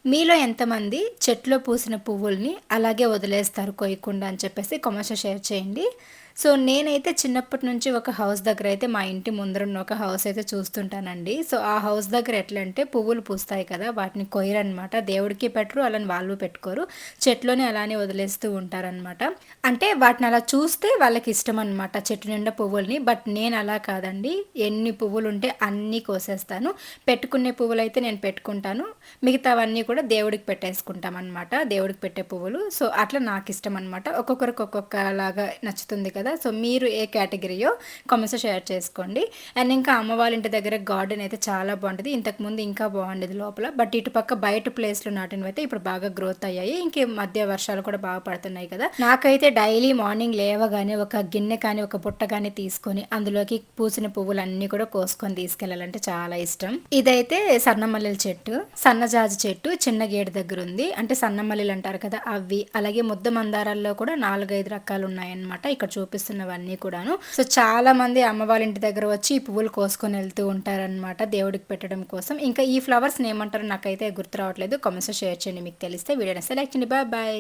మీలో ఎంతమంది చెట్లో పూసిన పువ్వుల్ని అలాగే వదిలేస్తారు కొయ్యకుండా అని చెప్పేసి కామెంట్స్‌లో షేర్ చేయండి. సో, నేనైతే చిన్నప్పటి నుంచి ఒక హౌస్ దగ్గరైతే మా ఇంటి ముందరున్న ఒక హౌస్ అయితే చూస్తుంటానండి. సో, ఆ హౌస్ దగ్గర ఎట్లంటే పువ్వులు పూస్తాయి కదా! వాటిని కొయ్యరనమాట. దేవుడికి పెట్టరు, అలాని వాళ్ళు పెట్టుకోరు. చెట్లోనే అలానే వదిలేస్తూ ఉంటారనమాట. అంటే వాటిని అలా చూస్తే వాళ్ళకిష్టమనమాట చెట్టు నిండా పువ్వుల్ని. బట్ నేను అలా కాదండి. ఎన్ని పువ్వులుంటే అన్నీ కోసేస్తాను. పెట్టుకునే పువ్వులైతే నేను పెట్టుకుంటాను. మిగతావన్నీ కూడా దేవుడికి పెట్టేసుకుంటామనమాట. దేవుడికి పెట్టే పువ్వులు. సో, అట్లా నాకిష్టమనమాట. ఒక్కొక్కరికి ఒక్కొక్కలాగా నచ్చుతుంది కదా! సో, మీరు ఏ కేటగిరీయో కామెంట్స్‌లో షేర్ చేసుకోండి. అండ్ ఇంకా అమ్మ వాళ్ళ ఇంటి దగ్గర గార్డెన్ అయితే చాలా బావుంటది. ఇంతకుముందు ఇంకా బావుండేది లోపల. బట్ ఇటుపక్క బయట ప్లేస్‌లో నాటినవైతే ఇప్పుడు బాగా గ్రోత్ అయ్యాయి. ఇంక ఈ మధ్య వర్షాలు కూడా బాగా పడుతున్నాయి కదా! నాకైతే డైలీ మార్నింగ్ లేవగానే ఒక గిన్నె కానీ, ఒక బుట్ట కానీ తీసుకొని అందులోకి పూసిన పువ్వులన్నీ కూడా కోసుకొని తీసుకెళ్ళాలంటే చాలా ఇష్టం. ఇదైతే సన్నమల్లెల చెట్టు. సన్నజాజి చెట్టు చిన్న గేటు దగ్గరుంది. అంటే సన్నమల్లెలు అంటారు కదా! అవి. అలాగే ముద్ద మందారాల్లో కూడా 4, 5 రకాలున్నాయన్నమాట. ఇక్కడ చూపిస్తున్నవన్నీ కూడాను. సో, చాలా మంది అమ్మ వాళ్ళ ఇంటి దగ్గర వచ్చి ఈ పువ్వులు కోసుకొని వెళ్తూ ఉంటారనమాట దేవుడికి పెట్టడం కోసం. ఇంకా ఈ ఫ్లవర్స్‌ని ఏమంటారో నాకైతే గుర్తు రావట్లేదు. కామెంట్స్‌లో షేర్ చేయండి మీకు తెలిస్తే. వీడియో నచ్చితే లైక్ చేయండి. Bye bye.